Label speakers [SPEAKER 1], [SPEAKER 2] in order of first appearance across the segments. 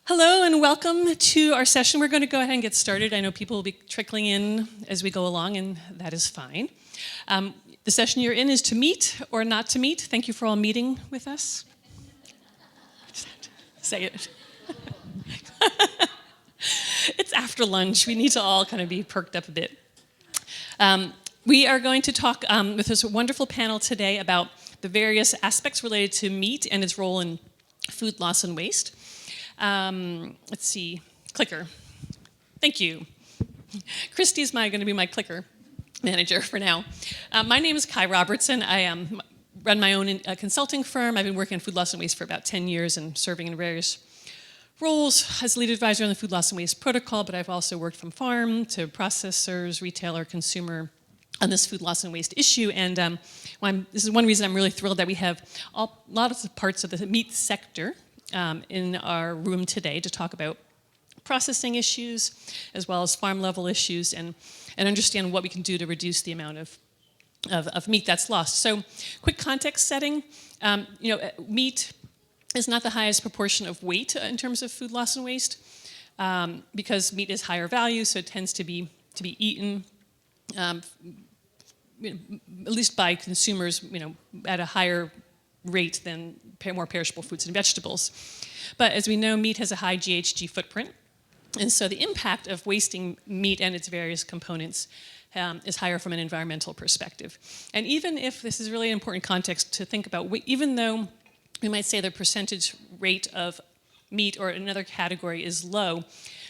[SPEAKER 1] Hello and welcome to our session. We're going to go ahead and get started. I know people will be trickling in as we go along, and that is fine. The session you're in is to meet or not to meet. Thank you for all meeting with us. Say it. It's after lunch. We need to all kind of be perked up a bit. We are going to talk with this wonderful panel today about the various aspects related to meat and its role in food loss and waste. Let's see, clicker. Thank you. Christy's going to be my clicker manager for now. My name is Kai Robertson. I run my own consulting firm. I've been working in food loss and waste for about 10 years and serving in various roles as lead advisor on the food loss and waste protocol, but I've also worked from farm to processors, retailer, consumer on this food loss and waste issue. And this is one reason I'm really thrilled that we have a lot of parts of the meat sector in our room today to talk about processing issues as well as farm level issues and understand what we can do to reduce the amount of meat that's lost. So quick context setting, meat is not the highest proportion of weight in terms of food loss and waste because meat is higher value, so it tends to be eaten at least by consumers at a higher rate than more perishable fruits and vegetables. But as we know, meat has a high GHG footprint, and so the impact of wasting meat and its various components is higher from an environmental perspective. And even if this is really an important context to think about, even though we might say the percentage rate of meat or another category is low,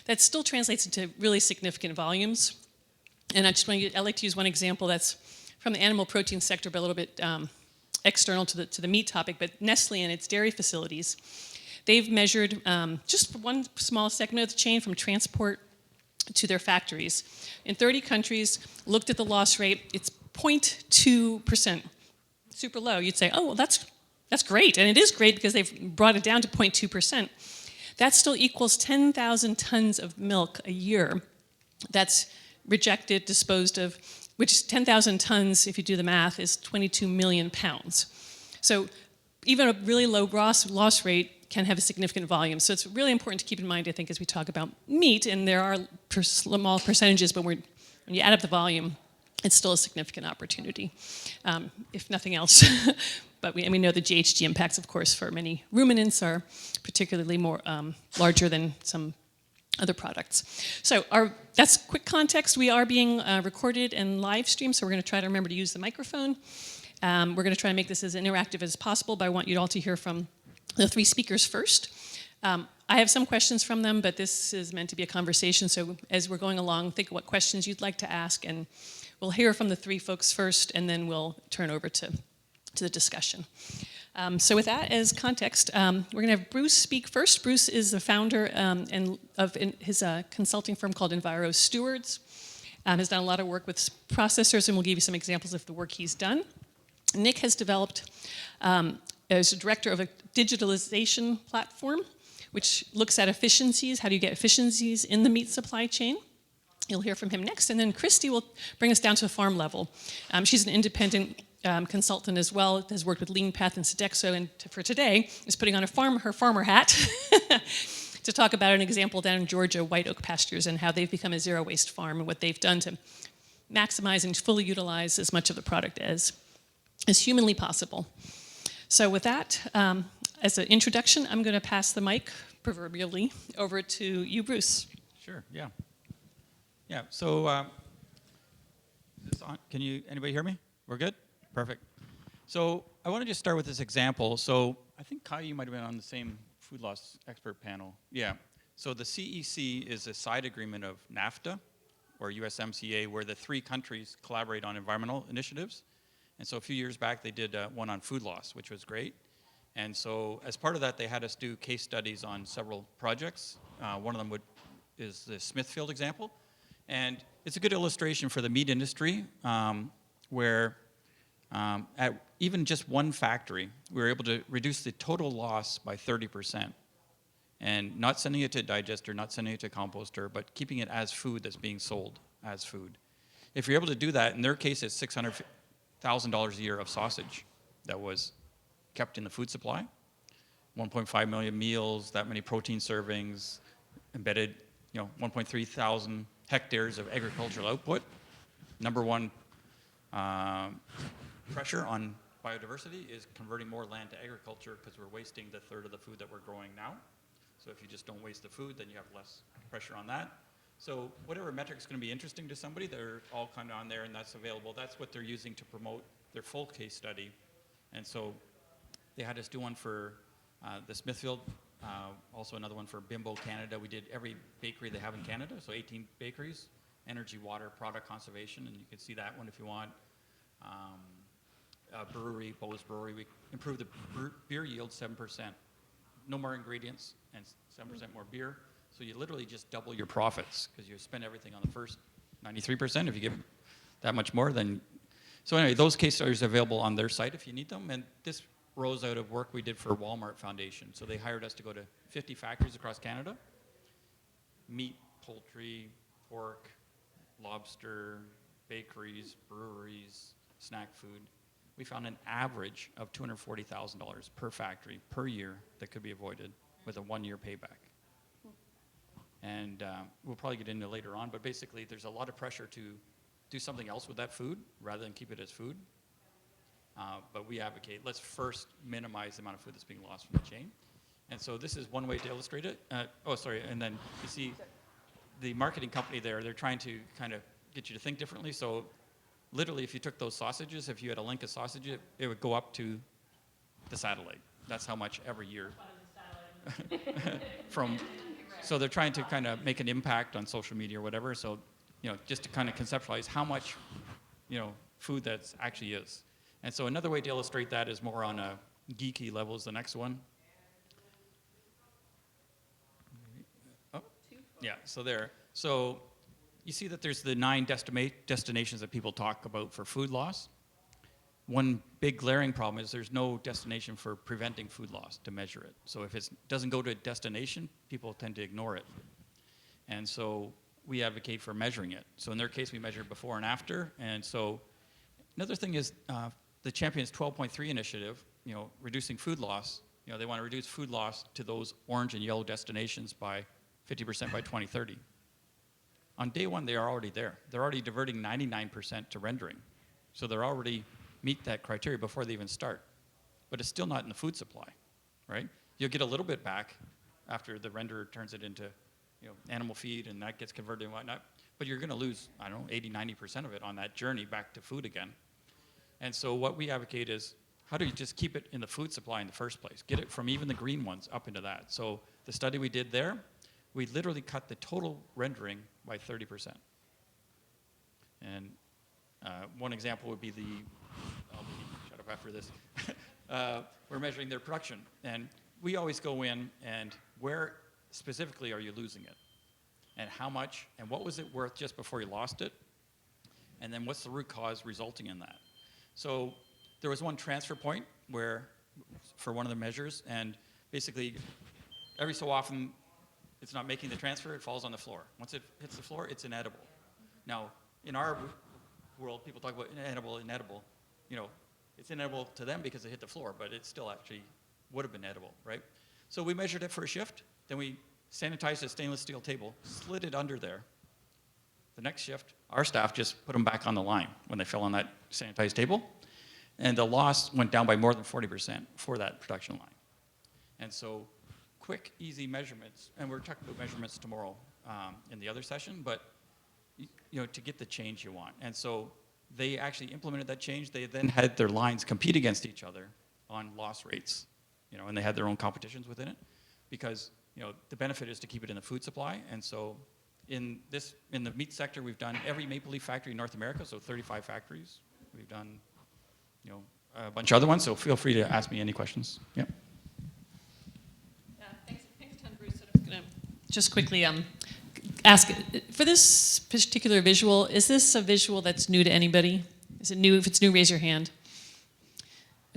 [SPEAKER 1] that still translates into really significant volumes. And I like to use one example that's from the animal protein sector, but a little bit external to the meat topic, but Nestle and its dairy facilities, they've measured just for one small segment of the chain from transport to their factories. In 30 countries, looked at the loss rate, it's 0.2%, super low. You'd say, oh, well, that's great, and it is great because they've brought it down to 0.2%. That still equals 10,000 tons of milk a year that's rejected, disposed of, which is 10,000 tons, if you do the math, is 22 million pounds. So even a really low loss rate can have a significant volume. So it's really important to keep in mind, I think, as we talk about meat, and there are small percentages, but when you add up the volume, it's still a significant opportunity, if nothing else. But we know the GHG impacts, of course, for many ruminants are particularly more larger than some other products. So that's quick context. We are being recorded and live streamed, so we're going to try to remember to use the microphone. We're going to try and make this as interactive as possible, but I want you all to hear from the three speakers first. I have some questions from them, but this is meant to be a conversation, so as we're going along, think of what questions you'd like to ask, and we'll hear from the three folks first, and then we'll turn over to the discussion. So with that as context, we're going to have Bruce speak first. Bruce is the founder of his consulting firm called Enviro Stewards. Has done a lot of work with processors, and we'll give you some examples of the work he's done. Nick has developed, as a director of a digitalization platform, which looks at efficiencies. How do you get efficiencies in the meat supply chain? You'll hear from him next. And then Christy will bring us down to the farm level. She's an independent consultant as well, has worked with LeanPath and Sodexo, and for today is putting on her farmer hat to talk about an example down in Georgia, White Oak Pastures, and how they've become a zero-waste farm and what they've done to maximize and fully utilize as much of the product as humanly possible. So with that, as an introduction, I'm going to pass the mic, proverbially, over to you, Bruce.
[SPEAKER 2] Sure, yeah. Yeah, so, is this on? Anybody hear me? We're good? Perfect. So I want to just start with this example. So I think Kai, you might have been on the same food loss expert panel. Yeah. So the CEC is a side agreement of NAFTA, or USMCA, where the three countries collaborate on environmental initiatives. And so a few years back, they did one on food loss, which was great. And so as part of that, they had us do case studies on several projects. One of them is the Smithfield example. And it's a good illustration for the meat industry, where at even just one factory, we were able to reduce the total loss by 30%. And not sending it to a digester, not sending it to a composter, but keeping it as food that's being sold as food. If you're able to do that, in their case, it's $600,000 a year of sausage that was kept in the food supply. 1.5 million meals, that many protein servings, embedded, 1.3 thousand hectares of agricultural output. Number one pressure on biodiversity is converting more land to agriculture because we're wasting the third of the food that we're growing now. So if you just don't waste the food, then you have less pressure on that. So whatever metric is going to be interesting to somebody, they're all kind of on there, and that's available. That's what they're using to promote their full case study. And so they had us do one for the Smithfield, also another one for Bimbo Canada. We did every bakery they have in Canada, so 18 bakeries, energy, water, product conservation, and you can see that one if you want. Brewery, Bose Brewery, we improved the beer yield 7%. No more ingredients and 7% more beer. So you literally just double your profits because you spend everything on the first 93%. If you give that much more, then... So anyway, those case studies are available on their site if you need them. And this rose out of work we did for Walmart Foundation. So they hired us to go to 50 factories across Canada. Meat, poultry, pork, lobster, bakeries, breweries, snack food. We found an average of $240,000 per factory per year that could be avoided with a 1-year payback. And we'll probably get into it later on, but basically there's a lot of pressure to do something else with that food rather than keep it as food. But we advocate, let's first minimize the amount of food that's being lost from the chain. And so this is one way to illustrate it. And then you see the marketing company there, they're trying to kind of get you to think differently. So literally, if you took those sausages, if you had a link of sausage, it would go up to the satellite. That's how much every year. So they're trying to kind of make an impact on social media or whatever. So, just to kind of conceptualize how much, food that actually is. And so another way to illustrate that is more on a geeky level is the next one. Oh, yeah, so there. So you see that there's the 9 destinations that people talk about for food loss. One big glaring problem is there's no destination for preventing food loss to measure it. So if it doesn't go to a destination, people tend to ignore it. And so we advocate for measuring it. So in their case, we measure before and after. And so another thing is the Champions 12.3 initiative, reducing food loss. They want to reduce food loss to those orange and yellow destinations by 50% by 2030. On day one, they are already there. They're already diverting 99% to rendering. So they're already meet that criteria before they even start. But it's still not in the food supply, right? You'll get a little bit back after the renderer turns it into animal feed and that gets converted and whatnot. But you're going to lose, 80, 90% of it on that journey back to food again. And so what we advocate is how do you just keep it in the food supply in the first place? Get it from even the green ones up into that. So the study we did there, we literally cut the total rendering by 30%. And one example would be I'll shut up after this. We're measuring their production. And we always go in and where specifically are you losing it? And how much? And what was it worth just before you lost it? And then what's the root cause resulting in that? So there was one transfer point for one of the measures, and basically every so often it's not making the transfer, it falls on the floor. Once it hits the floor, it's inedible. Now, in our world, people talk about inedible. It's inedible to them because it hit the floor, but it still actually would have been edible, right? So we measured it for a shift, then we sanitized a stainless steel table, slid it under there. The next shift, our staff just put them back on the line when they fell on that sanitized table, and the loss went down by more than 40% for that production line. And so quick, easy measurements, and we're talking about measurements tomorrow in the other session, but to get the change you want. And so they actually implemented that change. They then had their lines compete against each other on loss rates, and they had their own competitions within it because, the benefit is to keep it in the food supply. And so in the meat sector, we've done every Maple Leaf factory in North America, so 35 factories. We've done, a bunch of other ones, so feel free to ask me any questions. Yeah.
[SPEAKER 1] Thanks a ton, Bruce. So I'm going to just quickly ask, for this particular visual, is this a visual that's new to anybody? Is it new? If it's new, raise your hand.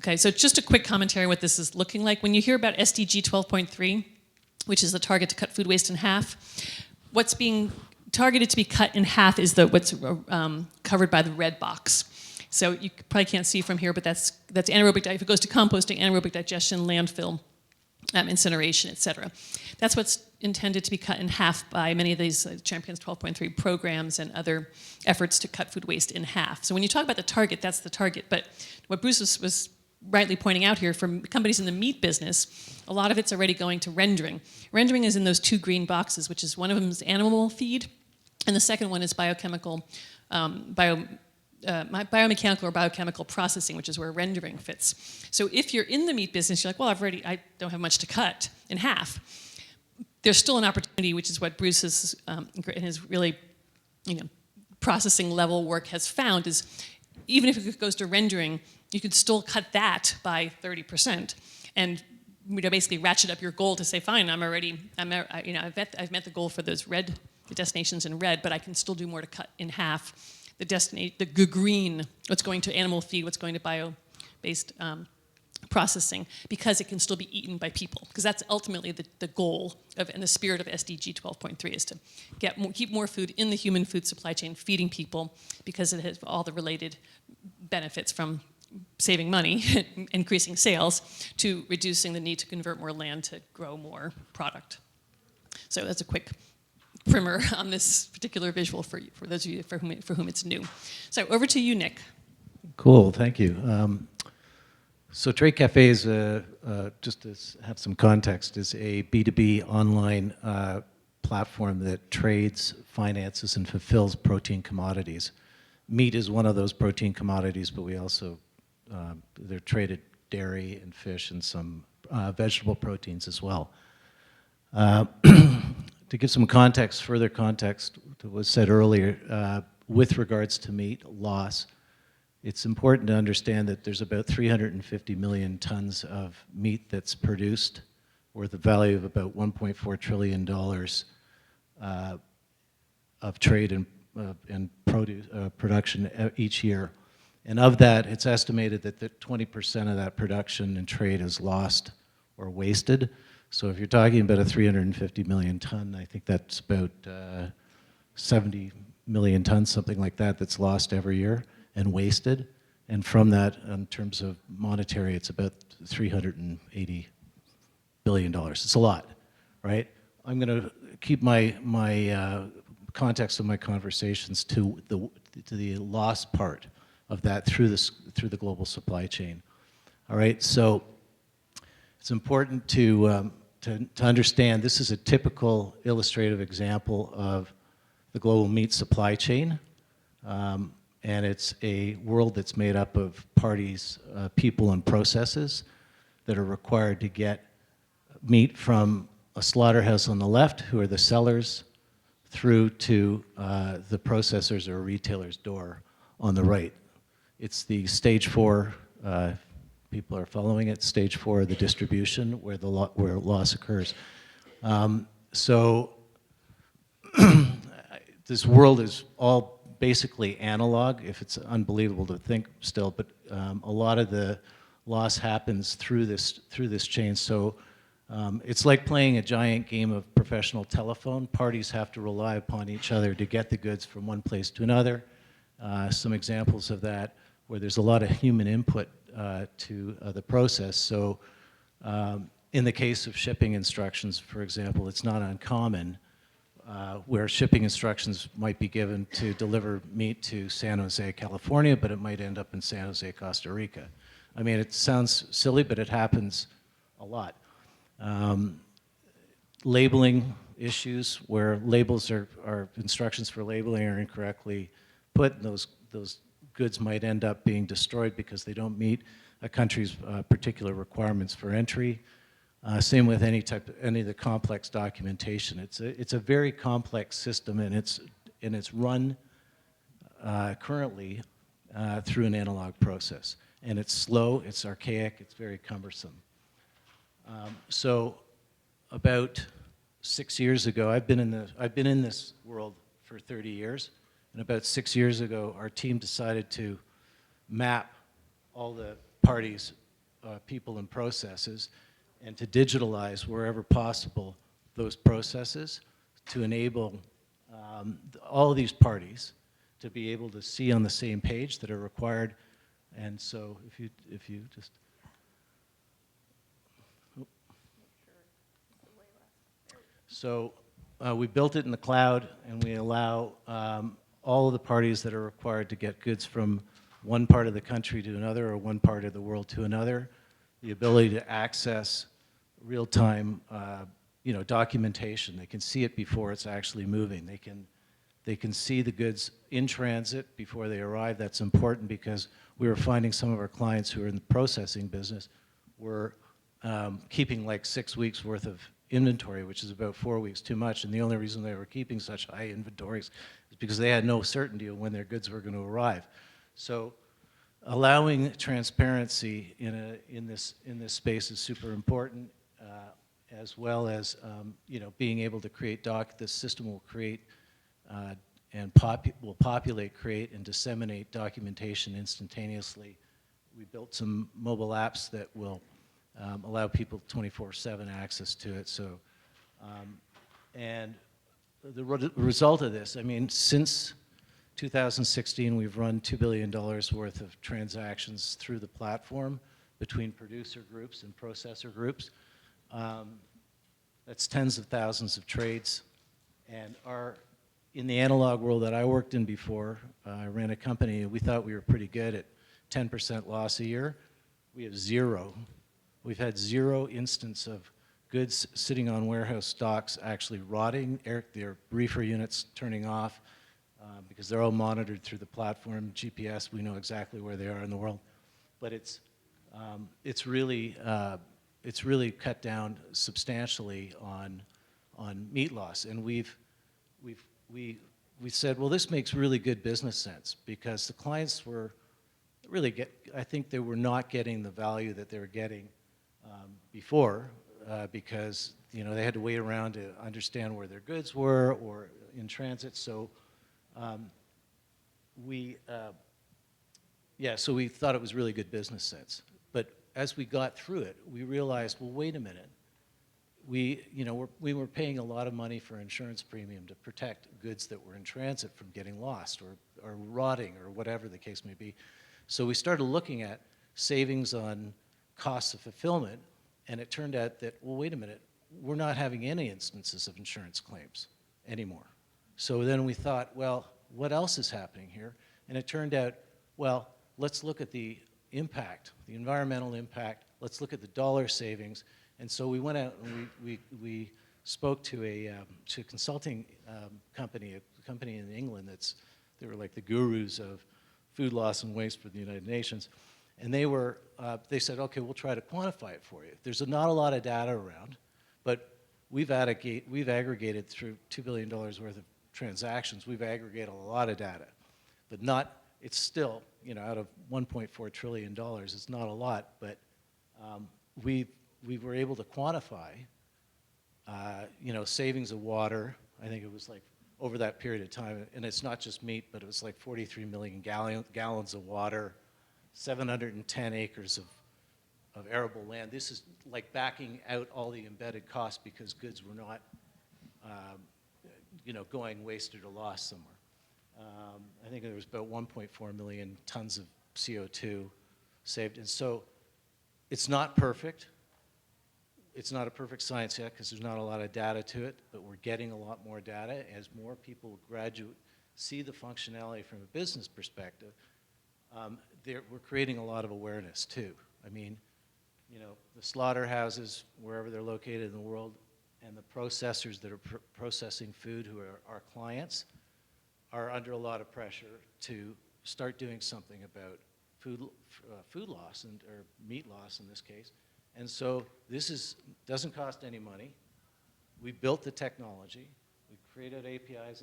[SPEAKER 1] Okay, so just a quick commentary on what this is looking like. When you hear about SDG 12.3, which is the target to cut food waste in half, what's being targeted to be cut in half is what's covered by the red box. So you probably can't see from here, but that's anaerobic, if it goes to composting, anaerobic digestion, landfill, incineration, et cetera. That's what's intended to be cut in half by many of these Champions 12.3 programs and other efforts to cut food waste in half. So when you talk about the target, that's the target. But what Bruce was rightly pointing out here, for companies in the meat business, a lot of it's already going to rendering. Rendering is in those two green boxes, which is one of them is animal feed, and the second one is biomechanical or biochemical processing, which is where rendering fits. So if you're in the meat business, you're like, well, I don't have much to cut in half. There's still an opportunity, which is what Bruce has, in his really, processing level work has found, is even if it goes to rendering, you could still cut that by 30%, and basically ratchet up your goal to say, fine, I've met the goal for those the destinations in red, but I can still do more to cut in half the green, what's going to animal feed, what's going to bio-based processing, because it can still be eaten by people. Because that's ultimately the goal and the spirit of SDG 12.3 is to keep more food in the human food supply chain, feeding people, because it has all the related benefits from saving money, increasing sales, to reducing the need to convert more land to grow more product. So that's a quick primer on this particular visual for those of you for whom it's new. So over to you, Nick.
[SPEAKER 3] Cool, thank you. So Trade Cafe is, just to have some context, is a B2B online platform that trades, finances, and fulfills protein commodities. Meat is one of those protein commodities, but we also, they're traded dairy and fish and some vegetable proteins as well. To give some context, further context to what was said earlier, with regards to meat loss, it's important to understand that there's about 350 million tons of meat that's produced, worth a value of about $1.4 trillion of trade and production each year. And of that, it's estimated that 20% of that production and trade is lost or wasted. So if you're talking about a 350 million ton, I think that's about 70 million tons, something like that, that's lost every year and wasted. And from that, in terms of monetary, it's about $380 billion. It's a lot, right? I'm going to keep my context of my conversations to the loss part of that through the global supply chain. All right, so it's important to understand this is a typical illustrative example of the global meat supply chain, and it's a world that's made up of parties, people, and processes that are required to get meat from a slaughterhouse on the left, who are the sellers, through to the processors or retailer's door on the right. It's the stage 4. People are following it. Stage 4 of the distribution, where loss occurs. So this world is all basically analog. If it's unbelievable to think still, but a lot of the loss happens through this chain. So it's like playing a giant game of professional telephone. Parties have to rely upon each other to get the goods from one place to another. Some examples of that, where there's a lot of human input to the process. So in the case of shipping instructions, for example, it's not uncommon where shipping instructions might be given to deliver meat to San Jose, California, but it might end up in San Jose, Costa Rica. I mean, it sounds silly, but it happens a lot. Labeling issues, where labels are instructions for labeling are incorrectly put, and those goods might end up being destroyed because they don't meet a country's particular requirements for entry. Same with any of the complex documentation. It's a very complex system, and it's run currently through an analog process. And it's slow, it's archaic, it's very cumbersome. So about 6 years ago, I've been in this world for 30 years. And about 6 years ago, our team decided to map all the parties, people, and processes, and to digitalize wherever possible those processes to enable all of these parties to be able to see on the same page that are required. And so if you just, So we built it in the cloud, and we allow all of the parties that are required to get goods from one part of the country to another or one part of the world to another, the ability to access real-time documentation. They can see it before it's actually moving. They can see the goods in transit before they arrive. That's important because we were finding some of our clients who are in the processing business were keeping like 6 weeks worth of inventory, which is about 4 weeks too much. And the only reason they were keeping such high inventories is because they had no certainty of when their goods were going to arrive. So allowing transparency in this space is super important, as well as being able to create this system will create and will populate, create, and disseminate documentation instantaneously. We built some mobile apps that will allow people 24/7 access to it. So, and the result of this, I mean, since 2016, we've run $2 billion worth of transactions through the platform between producer groups and processor groups. That's tens of thousands of trades. And in the analog world that I worked in before, I ran a company, and we thought we were pretty good at 10% loss a year. We have zero. We've had zero instance of goods sitting on warehouse stocks actually rotting, their reefer units turning off, because they're all monitored through the platform, GPS, we know exactly where they are in the world. But it's really cut down substantially on meat loss. And we said, well, this makes really good business sense because the clients were I think they were not getting the value that they were getting before because they had to wait around to understand where their goods were or in transit. So so we thought it was really good business sense. But as we got through it, we realized, well, wait a minute. We were paying a lot of money for insurance premium to protect goods that were in transit from getting lost or rotting or whatever the case may be. So we started looking at savings on costs of fulfillment, and it turned out that, well, wait a minute, we're not having any instances of insurance claims anymore. So then we thought, well, what else is happening here? And it turned out, well, let's look at the impact, the environmental impact. Let's look at the dollar savings. And so we went out and we spoke to a consulting company, a company in England they were like the gurus of food loss and waste for the United Nations. And they said, okay, we'll try to quantify it for you. There's not a lot of data around, but we've aggregated through $2 billion worth of transactions. We've aggregated a lot of data, but it's still, out of $1.4 trillion, it's not a lot, but we were able to quantify, savings of water. I think it was like over that period of time, and it's not just meat, but it was like 43 million gallons of water, 710 acres of arable land. This is like backing out all the embedded costs because goods were not, going wasted or lost somewhere. I think there was about 1.4 million tons of CO2 saved. And so it's not perfect. It's not a perfect science yet because there's not a lot of data to it, but we're getting a lot more data as more people see the functionality from a business perspective. We're creating a lot of awareness too. I mean, the slaughterhouses, wherever they're located in the world, and the processors that are processing food who are our clients are under a lot of pressure to start doing something about food loss or meat loss in this case. And so this doesn't cost any money. We built the technology. We created APIs.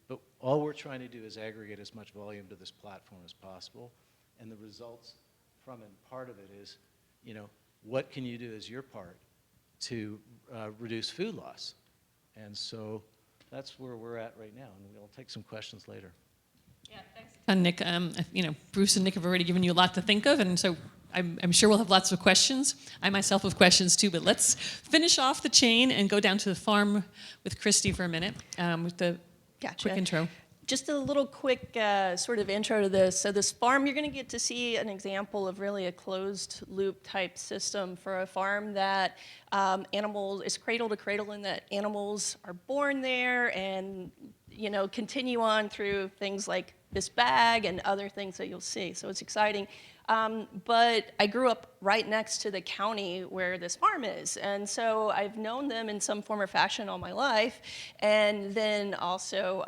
[SPEAKER 3] But all we're trying to do is aggregate as much volume to this platform as possible. And the results from it, part of it is, what can you do as your part to reduce food loss? And so that's where we're at right now. And we'll take some questions later.
[SPEAKER 1] Yeah, thanks. Nick, Bruce and Nick have already given you a lot to think of, and so I'm sure we'll have lots of questions. I myself have questions too, but let's finish off the chain and go down to the farm with Christy for a minute with the quick intro.
[SPEAKER 4] Just a little quick sort of intro to this. So this farm, you're going to get to see an example of really a closed loop type system for a farm that animals, it's cradle to cradle, and that animals are born there and, you know, continue on through things like this bag and other things that you'll see. So it's exciting. But I grew up right next to the county where this farm is. And so I've known them in some form or fashion all my life. And then also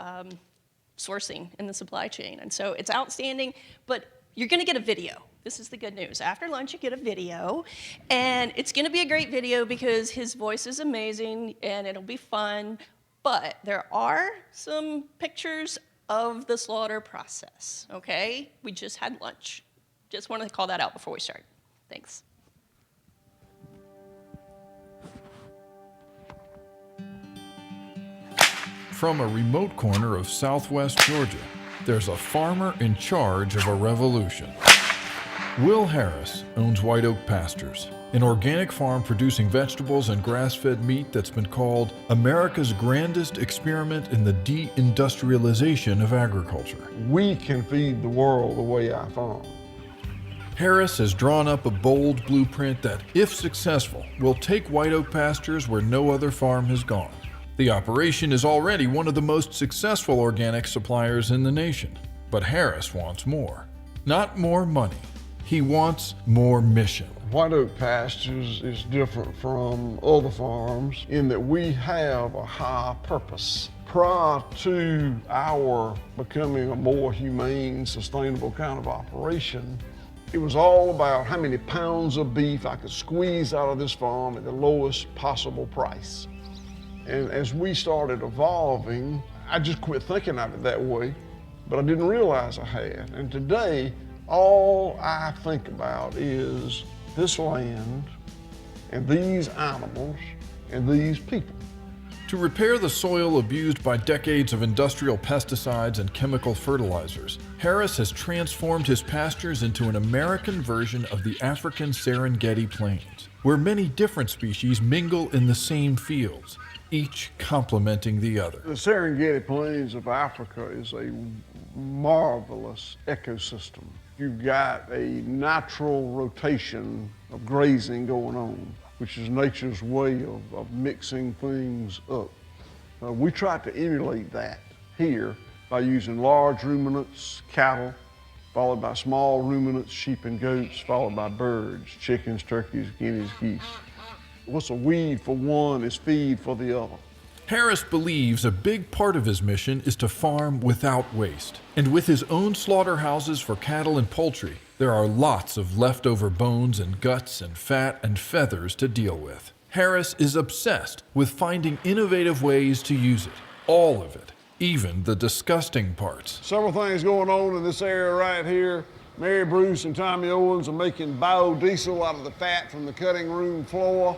[SPEAKER 4] sourcing in the supply chain. And so it's outstanding, but you're gonna get a video. This is the good news. After lunch, you get a video, and it's gonna be a great video because his voice is amazing and it'll be fun, but there are some pictures of the slaughter process, okay? We just had lunch. Just wanted to call that out before we start. Thanks.
[SPEAKER 5] From a remote corner of southwest Georgia, there's a farmer in charge of a revolution. Will Harris owns White Oak Pastures, an organic farm producing vegetables and grass-fed meat that's been called America's grandest experiment in the deindustrialization of agriculture.
[SPEAKER 6] We can feed the world the way I farm.
[SPEAKER 5] Harris has drawn up a bold blueprint that, if successful, will take White Oak Pastures where no other farm has gone. The operation is already one of the most successful organic suppliers in the nation. But Harris wants more. Not more money. He wants more mission.
[SPEAKER 6] White Oak Pastures is different from other farms in that we have a high purpose. Prior to our becoming a more humane, sustainable kind of operation, it was all about how many pounds of beef I could squeeze out of this farm at the lowest possible price. And as we started evolving, I just quit thinking of it that way, but I didn't realize I had. And today, all I think about is this land and these animals and these people.
[SPEAKER 5] To repair the soil abused by decades of industrial pesticides and chemical fertilizers, Harris has transformed his pastures into an American version of the African Serengeti Plains, where many different species mingle in the same fields, each complementing the other.
[SPEAKER 6] The Serengeti Plains of Africa is a marvelous ecosystem. You've got a natural rotation of grazing going on, which is nature's way of mixing things up. We try to emulate that here by using large ruminants, cattle, followed by small ruminants, sheep and goats, followed by birds, chickens, turkeys, guineas, geese. What's a weed for one is feed for the other.
[SPEAKER 5] Harris believes a big part of his mission is to farm without waste. And with his own slaughterhouses for cattle and poultry, there are lots of leftover bones and guts and fat and feathers to deal with. Harris is obsessed with finding innovative ways to use it, all of it, even the disgusting parts.
[SPEAKER 6] Several things going on in this area right here. Mary Bruce and Tommy Owens are making biodiesel out of the fat from the cutting room floor.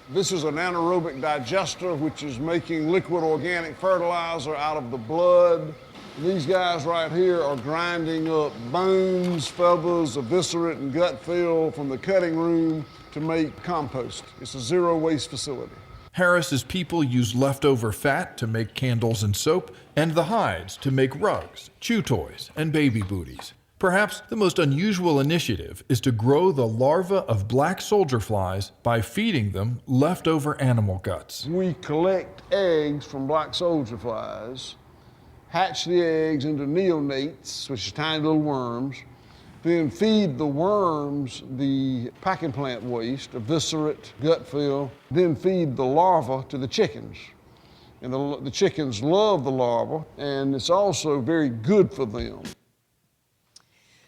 [SPEAKER 6] This is an anaerobic digester, which is making liquid organic fertilizer out of the blood. These guys right here are grinding up bones, feathers, eviscerate, and gut fill from the cutting room to make compost. It's a zero waste facility.
[SPEAKER 5] Harris's people use leftover fat to make candles and soap, and the hides to make rugs, chew toys, and baby booties. Perhaps the most unusual initiative is to grow the larvae of black soldier flies by feeding them leftover animal guts.
[SPEAKER 6] We collect eggs from black soldier flies, hatch the eggs into neonates, which is tiny little worms, then feed the worms the packing plant waste, eviscerate, gut fill, then feed the larvae to the chickens. And the chickens love the larvae, and it's also very good for them.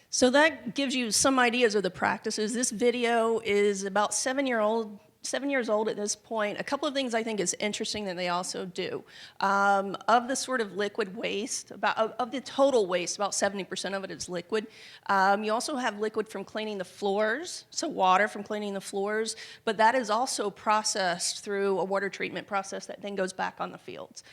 [SPEAKER 4] So that gives you some ideas of the practices. This video is about 7 years old at this point. A couple of things I think is interesting that they also do. Of the sort of liquid waste, of the total waste, about 70% of it is liquid. You also have liquid from cleaning the floors, so water from cleaning the floors, but that is also processed through a water treatment process that then goes back on the fields.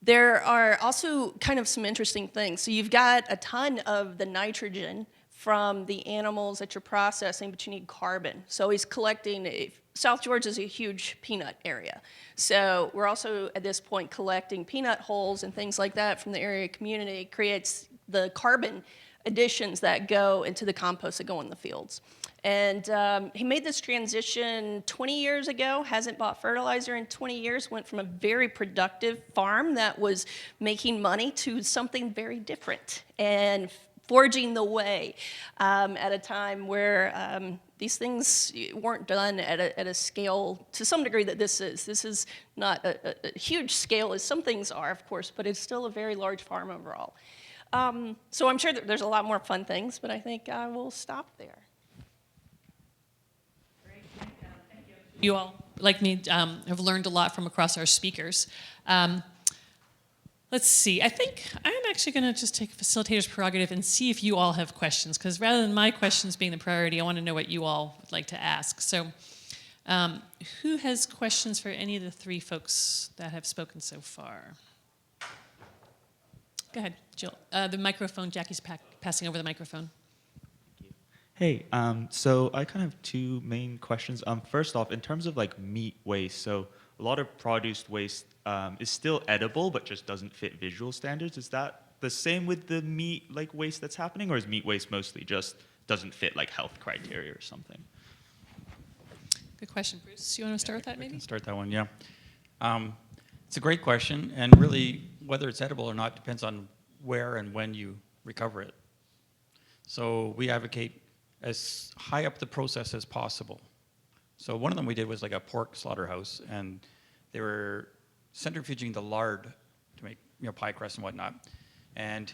[SPEAKER 4] There are also kind of some interesting things. So you've got a ton of the nitrogen from the animals that you're processing, but you need carbon. So he's collecting, South Georgia is a huge peanut area. So we're also at this point collecting peanut hulls and things like that from the area community. It creates the carbon additions that go into the compost that go in the fields. And he made this transition 20 years ago, hasn't bought fertilizer in 20 years, went from a very productive farm that was making money to something very different and forging the way at a time where these things weren't done at a scale to some degree that this is. This is not a huge scale as some things are, of course, but it's still a very large farm overall. So I'm sure that there's a lot more fun things, but I think I will stop there.
[SPEAKER 1] You all, like me, have learned a lot from across our speakers. Let's see. I think I'm actually going to just take facilitator's prerogative and see if you all have questions, because rather than my questions being the priority, I want to know what you all would like to ask. So who has questions for any of the three folks that have spoken so far? Go ahead, Jill. The microphone, Jackie's passing over the microphone.
[SPEAKER 7] Hey, so I kind of have two main questions. First off, in terms of like meat waste, so a lot of produce waste is still edible, but just doesn't fit visual standards. Is that the same with the meat like waste that's happening, or is meat waste mostly just doesn't fit like health criteria or something?
[SPEAKER 1] Good question, Bruce. You want to start with that,
[SPEAKER 2] I
[SPEAKER 1] maybe?
[SPEAKER 2] can start that one, yeah. It's a great question, and really, whether it's edible or not depends on where and when you recover it. So we advocate as high up the process as possible. So one of them we did was like a pork slaughterhouse, and they were centrifuging the lard to make pie crust and whatnot. And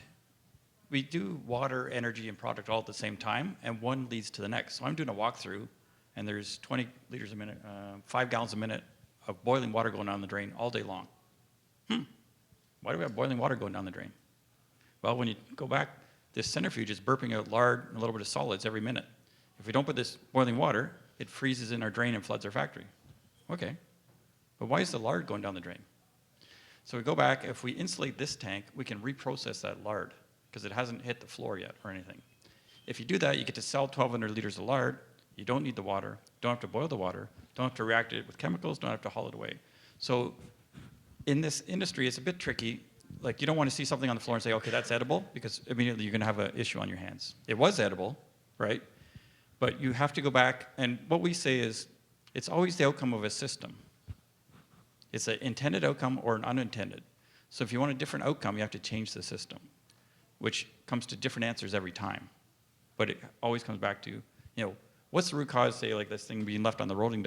[SPEAKER 2] we do water, energy, and product all at the same time, and one leads to the next. So I'm doing a walkthrough, and there's 20 liters a minute, 5 gallons a minute of boiling water going down the drain all day long. Why do we have boiling water going down the drain? Well, when you go back, this centrifuge is burping out lard and a little bit of solids every minute. If we don't put this boiling water, it freezes in our drain and floods our factory. Okay, but why is the lard going down the drain? So we go back, if we insulate this tank, we can reprocess that lard because it hasn't hit the floor yet or anything. If you do that, you get to sell 1,200 liters of lard. You don't need the water, don't have to boil the water, don't have to react it with chemicals, don't have to haul it away. So in this industry, it's a bit tricky. Like, you don't want to see something on the floor and say, okay, that's edible, because immediately you're going to have an issue on your hands. It was edible, right? But you have to go back, and what we say is, it's always the outcome of a system. It's an intended outcome or an unintended. So if you want a different outcome, you have to change the system, which comes to different answers every time. But it always comes back to, what's the root cause, say, like this thing being left on the loading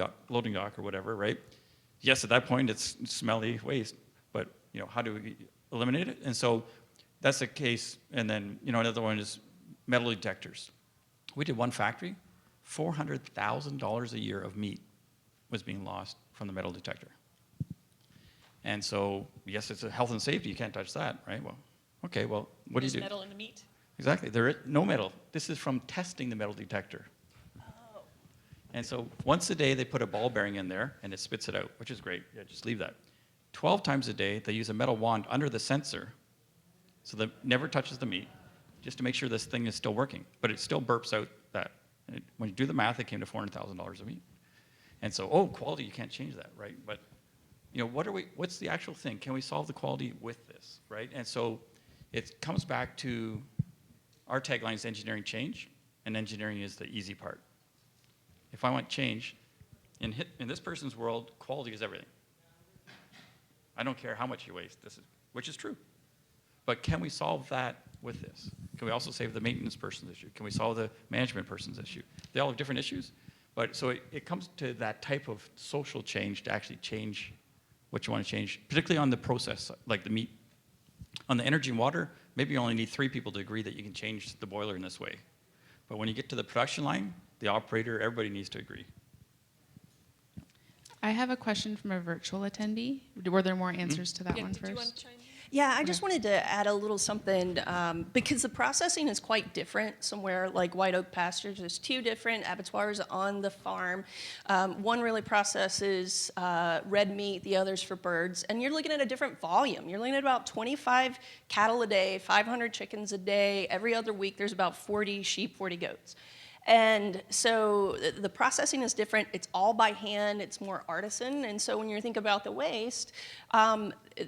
[SPEAKER 2] dock or whatever, right? Yes, at that point, it's smelly waste, but, how do we eliminate it? And so that's a case. And then, another one is metal detectors. We did one factory, $400,000 a year of meat was being lost from the metal detector. And so, yes, it's a health and safety. You can't touch that, right? Well, okay, well, what do you do?
[SPEAKER 1] There's metal in the meat?
[SPEAKER 2] Exactly. There is no metal. This is from testing the metal detector.
[SPEAKER 1] Oh.
[SPEAKER 2] And so once a day, they put a ball bearing in there, and it spits it out, which is great. Yeah, just leave that. 12 times a day, they use a metal wand under the sensor, so that it never touches the meat, just to make sure this thing is still working. But it still burps out that. When you do the math, it came to $400,000 a meat. And so, quality, you can't change that, right? But, what's the actual thing? Can we solve the quality with this, right? And so it comes back to our tagline is engineering change, and engineering is the easy part. If I want change, in this person's world, quality is everything. I don't care how much you waste, which is true. But can we solve that with this? Can we also save the maintenance person's issue? Can we solve the management person's issue? They all have different issues, but so it comes to that type of social change to actually change what you want to change, particularly on the process, like the meat. On the energy and water, maybe you only need 3 people to agree that you can change the boiler in this way. But when you get to the production line, the operator, everybody needs to agree.
[SPEAKER 8] I have a question from a virtual attendee. Were there more answers to that one
[SPEAKER 1] Did
[SPEAKER 8] first?
[SPEAKER 1] you want to chime in?
[SPEAKER 4] Yeah, I just wanted to add a little something because the processing is quite different somewhere like White Oak Pastures. There's 2 different abattoirs on the farm. One really processes red meat, the other's for birds, and you're looking at a different volume. You're looking at about 25 cattle a day, 500 chickens a day. Every other week there's about 40 sheep, 40 goats. And so the processing is different. It's all by hand. It's more artisan. And so when you think about the waste,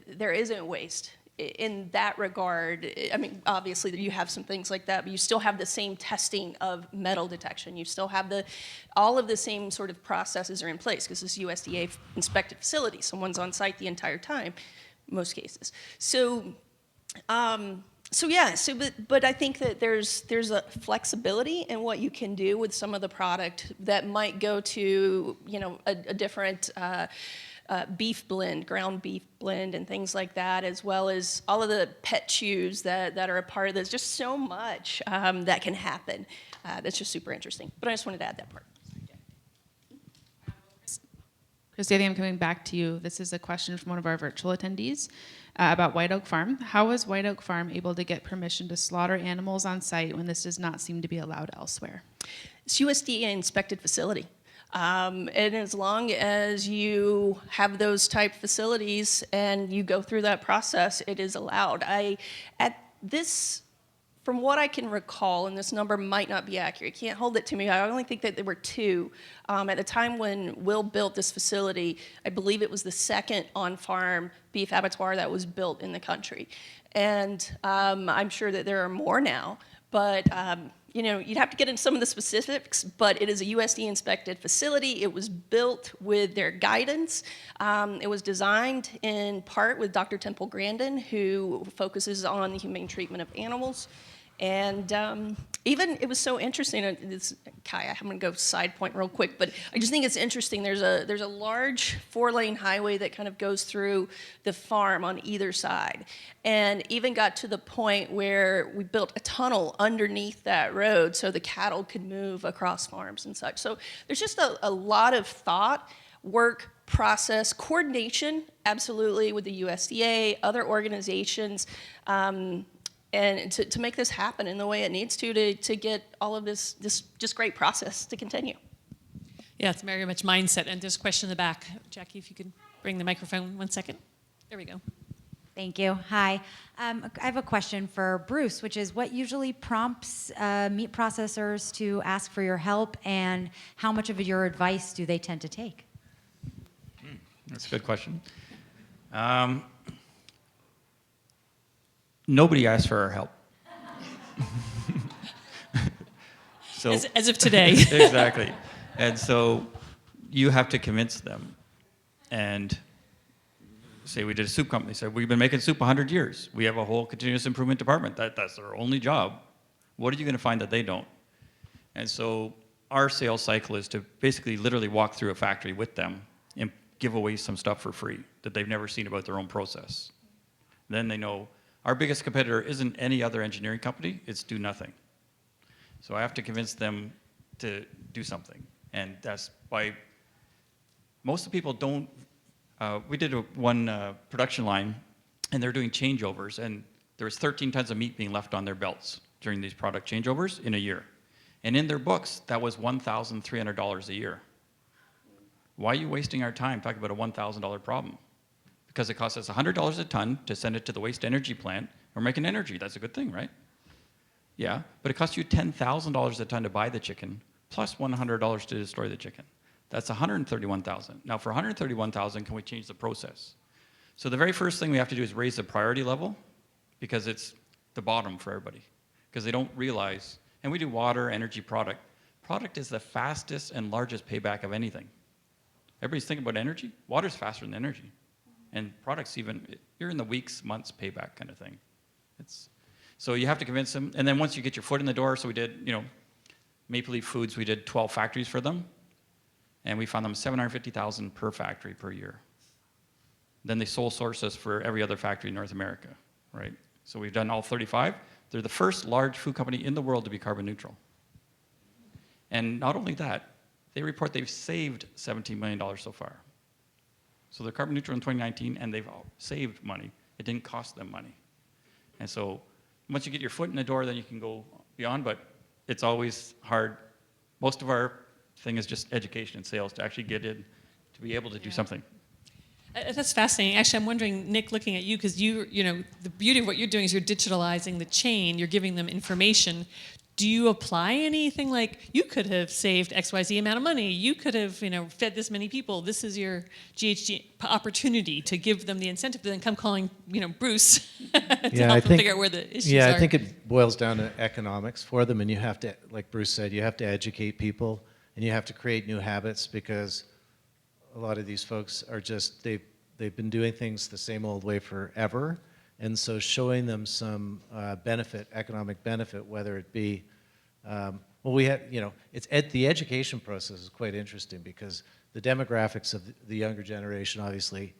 [SPEAKER 4] there isn't waste in that regard. I mean, obviously you have some things like that, but you still have the same testing of metal detection. You still have all of the same sort of processes are in place because this USDA inspected facility. Someone's on site the entire time, most cases. But I think that there's a flexibility in what you can do with some of the product that might go to, a different beef blend, ground beef blend and things like that, as well as all of the pet chews that are a part of this. Just so much that can happen. That's just super interesting. But I just wanted to add that part.
[SPEAKER 8] Christy, I'm coming back to you. This is a question from one of our virtual attendees about White Oak Farm. How is White Oak Farm able to get permission to slaughter animals on site when this does not seem to be allowed elsewhere?
[SPEAKER 4] It's USDA inspected facility. And as long as you have those type facilities and you go through that process, it is allowed. From what I can recall, and this number might not be accurate, can't hold it to me, I only think that there were 2. At the time when Will built this facility, I believe it was the second on-farm beef abattoir that was built in the country. And I'm sure that there are more now, but you'd have to get into some of the specifics, but it is a USDA inspected facility. It was built with their guidance. It was designed in part with Dr. Temple Grandin, who focuses on the humane treatment of animals. And even it was so interesting. Kai, I'm going to go side point real quick, but I just think it's interesting. There's a large 4-lane highway that kind of goes through the farm on either side, and even got to the point where we built a tunnel underneath that road so the cattle could move across farms and such. So there's just a lot of thought, work, process, coordination, absolutely, with the USDA, other organizations. And to make this happen in the way it needs to get all of this just great process to continue.
[SPEAKER 1] Yeah, it's very much mindset. And there's a question in the back. Jackie, if you could bring the microphone 1 second. There we go.
[SPEAKER 9] Thank you. Hi. I have a question for Bruce, which is what usually prompts meat processors to ask for your help, and how much of your advice do they tend to take?
[SPEAKER 2] That's a good question. Nobody asked for our help. So
[SPEAKER 1] As of today.
[SPEAKER 2] Exactly. And so you have to convince them. And say we did a soup company, said we've been making soup 100 years. We have a whole continuous improvement department. That's their only job. What are you going to find that they don't? And so our sales cycle is to basically literally walk through a factory with them and give away some stuff for free that they've never seen about their own process. Then they know our biggest competitor isn't any other engineering company, it's do nothing. So I have to convince them to do something. And that's why most of the people don't, we did one production line, and they're doing changeovers, and there was 13 tons of meat being left on their belts during these product changeovers in a year. And in their books, that was $1,300 a year. Why are you wasting our time talking about a $1,000 problem? Because it costs us $100 a ton to send it to the waste energy plant. We're making energy, that's a good thing, right? Yeah, but it costs you $10,000 a ton to buy the chicken, plus $100 to destroy the chicken. That's $131,000. Now for $131,000, can we change the process? So the very first thing we have to do is raise the priority level, because it's the bottom for everybody. Because they don't realize, and we do water, energy, product. Product is the fastest and largest payback of anything. Everybody's thinking about energy. Water's faster than energy. And products even, you're in the weeks, months payback kind of thing. So you have to convince them. And then once you get your foot in the door, so we did, Maple Leaf Foods, we did 12 factories for them. And we found them $750,000 per factory per year. Then they sole source us for every other factory in North America, right? So we've done all 35. They're the first large food company in the world to be carbon neutral. And not only that, they report they've saved $17 million so far. So they're carbon neutral in 2019, and they've saved money it didn't cost them money. And so once you get your foot in the door, then you can go beyond, but it's always hard. Most of our thing is just education and sales to actually get in, to be able to do something.
[SPEAKER 1] That's fascinating. Actually, I'm wondering, Nick, looking at you, because you know, the beauty of what you're doing is you're digitalizing the chain, you're giving them information. Do you apply anything like, you could have saved XYZ amount of money, you could have, you know, fed this many people, this is your GHG opportunity to give them the incentive to then come calling, you know, Bruce to help them figure out where the issues are?
[SPEAKER 3] Yeah, I think it boils down to economics for them, and you have to, like Bruce said, you have to educate people, and you have to create new habits, because a lot of these folks are just, they've been doing things the same old way forever. And so showing them some benefit, economic benefit, whether it be, well, we had, you know, the education process is quite interesting, because the demographics of the younger generation, obviously,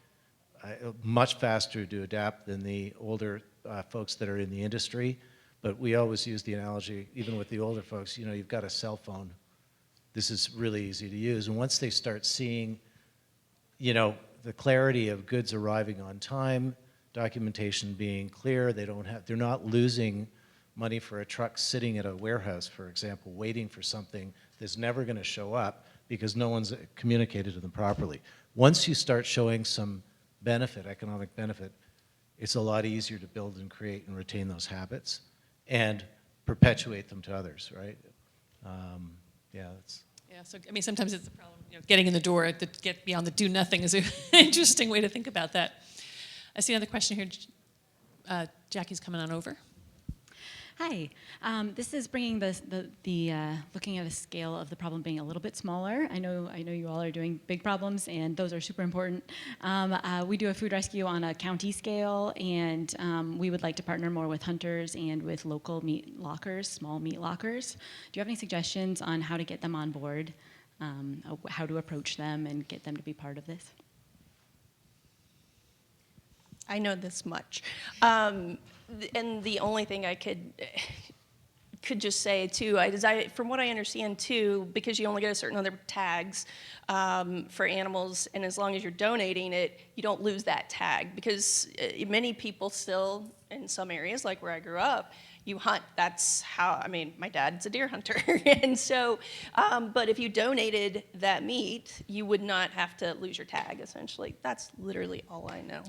[SPEAKER 3] much faster to adapt than the older folks that are in the industry. But we always use the analogy, even with the older folks, you know, you've got a cell phone. This is really easy to use. And once they start seeing, you know, the clarity of goods arriving on time, documentation being clear, they're not losing money for a truck sitting at a warehouse, for example, waiting for something that's never going to show up because no one's communicated to them properly. Once you start showing some benefit, economic benefit, it's a lot easier to build and create and retain those habits and perpetuate them to others, right? Yeah, that's...
[SPEAKER 1] Yeah, so I mean, sometimes it's a problem, you know, getting in the door, to get beyond the do nothing is an interesting way to think about that. I see another question here. Jackie's coming on over.
[SPEAKER 10] Hi. This is bringing looking at a scale of the problem being a little bit smaller. I know you all are doing big problems, and those are super important. We do a food rescue on a county scale, and we would like to partner more with hunters and with local meat lockers, small meat lockers. Do you have any suggestions on how to get them on board, how to approach them and get them to be part of this?
[SPEAKER 4] I know this much. And the only thing I could just say too, from what I understand too, because you only get a certain number of tags for animals, and as long as you're donating it, you don't lose that tag, because many people still, in some areas like where I grew up, you hunt. That's how, I mean, my dad's a deer hunter. And so, but if you donated that meat, you would not have to lose your tag, essentially. That's literally all I know.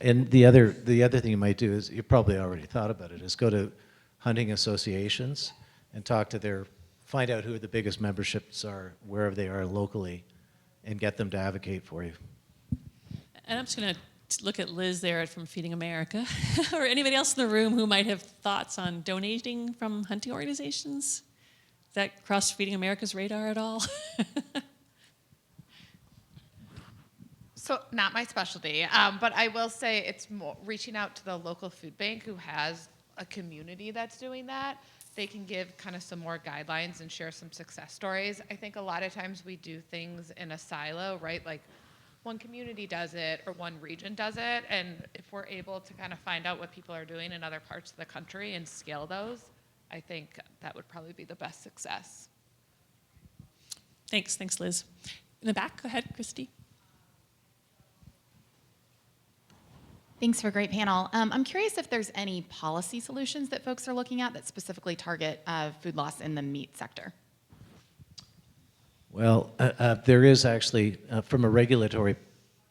[SPEAKER 3] And the other thing you might do is, you probably already thought about it, is go to hunting associations and talk to find out who the biggest memberships are, wherever they are locally, and get them to advocate for you.
[SPEAKER 1] And I'm just going to look at Liz there from Feeding America, or anybody else in the room who might have thoughts on donating from hunting organizations. Does that cross Feeding America's radar at all?
[SPEAKER 11] So not my specialty, but I will say it's more reaching out to the local food bank who has a community that's doing that. They can give kind of some more guidelines and share some success stories. I think a lot of times we do things in a silo, right? Like one community does it or one region does it, and if we're able to kind of find out what people are doing in other parts of the country and scale those, I think that would probably be the best success.
[SPEAKER 1] Thanks, Liz. In the back, go ahead, Christy.
[SPEAKER 12] Thanks for a great panel. I'm curious if there's any policy solutions that folks are looking at that specifically target food loss in the meat sector.
[SPEAKER 3] Well, there is actually, from a regulatory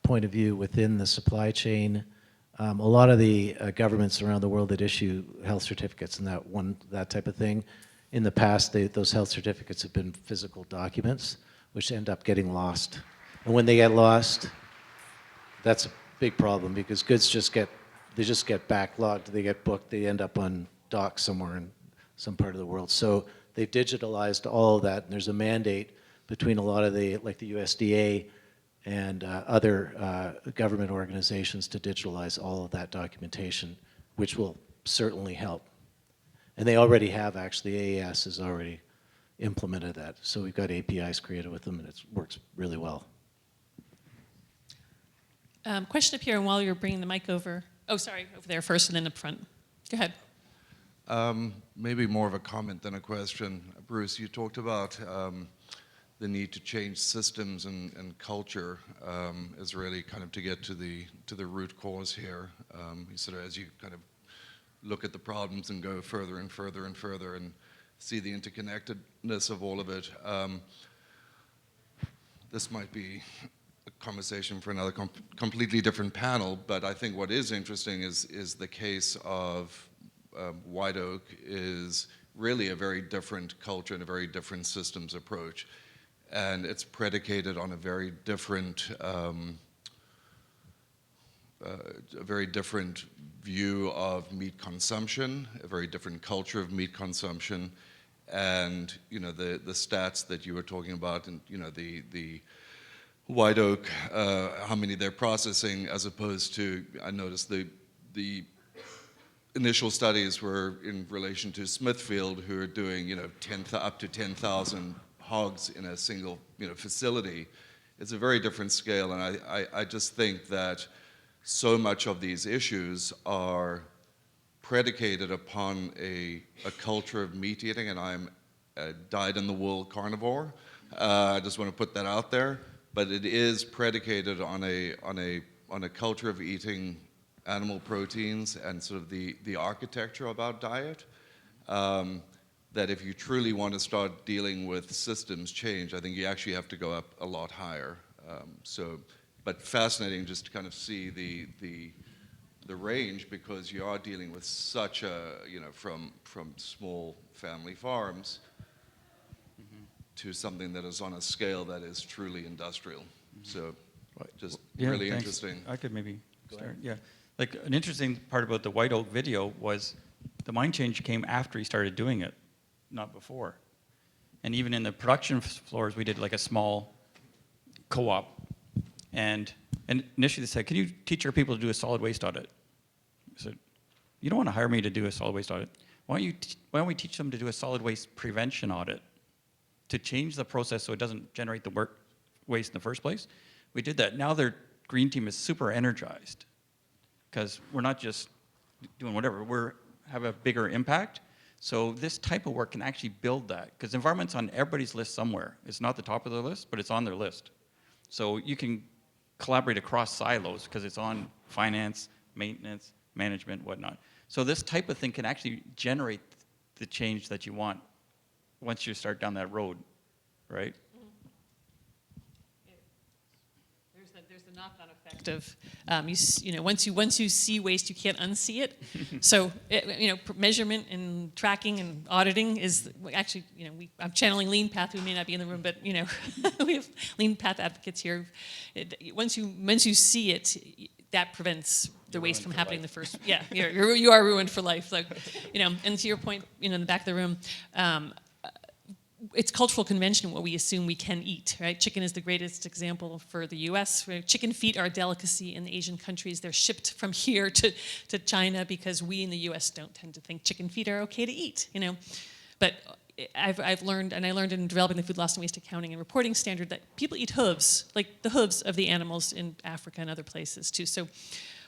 [SPEAKER 3] point of view within the supply chain, a lot of the governments around the world that issue health certificates and that type of thing, in the past, those health certificates have been physical documents, which end up getting lost. And when they get lost, that's a big problem, because goods just get backlogged, they get booked, they end up on docks somewhere in some part of the world. So they've digitalized all of that, and there's a mandate between a lot of the USDA and other government organizations to digitalize all of that documentation, which will certainly help. And they already have, actually, AAS has already implemented that. So we've got APIs created with them, and it works really well.
[SPEAKER 1] Question up here, and while you're bringing the mic over, over there first and then up front. Go ahead.
[SPEAKER 13] Maybe more of a comment than a question. Bruce, you talked about the need to change systems and culture is really kind of to get to the root cause here. Sort of as you kind of look at the problems and go further and further and further and see the interconnectedness of all of it. This might be a conversation for another completely different panel, but I think what is interesting is the case of White Oak is really a very different culture and a very different systems approach. And it's predicated on a very different view of meat consumption, a very different culture of meat consumption, and the stats that you were talking about, and the White Oak, how many they're processing, as opposed to, I noticed the initial studies were in relation to Smithfield, who are doing up to 10,000 hogs in a single facility. It's a very different scale, and I just think that so much of these issues are predicated upon a culture of meat eating, and I'm a dyed-in-the-wool carnivore. I just want to put that out there, but it is predicated on a culture of eating animal proteins and sort of the architecture of our diet. That if you truly want to start dealing with systems change, I think you actually have to go up a lot higher. But fascinating just to kind of see the range, because you are dealing with such a, from small family farms to something that is on a scale that is truly industrial. So just really
[SPEAKER 2] thanks.
[SPEAKER 13] Interesting.
[SPEAKER 2] I could maybe start. Yeah, like an interesting part about the White Oak video was the mind change came after he started doing it, not before. And even in the production floors, we did like a small co-op. And initially they said, can you teach our people to do a solid waste audit? I said, you don't want to hire me to do a solid waste audit. Why don't we teach them to do a solid waste prevention audit to change the process so it doesn't generate the waste in the first place? We did that. Now their green team is super energized because we're not just doing whatever. We have a bigger impact. So this type of work can actually build that, because environment's on everybody's list somewhere. It's not the top of the list, but it's on their list. So you can collaborate across silos because it's on finance, maintenance, management, whatnot. So this type of thing can actually generate the change that you want once you start down that road, right?
[SPEAKER 1] There's the knock-on effect of, once you see waste, you can't unsee it. So, measurement and tracking and auditing is actually, I'm channeling Lean Path. We may not be in the room, but we have Lean Path advocates here. Once you see it, that prevents the waste from happening in the first. Yeah, you are ruined for life. Like, and to your point, in the back of the room. It's cultural convention what we assume we can eat, right? Chicken is the greatest example for the US. Chicken feet are a delicacy in the Asian countries. They're shipped from here to China because we in the US don't tend to think chicken feet are okay to eat, But I've learned, and I learned in developing the food loss and waste accounting and reporting standard, that people eat hooves, like the hooves of the animals in Africa and other places too. So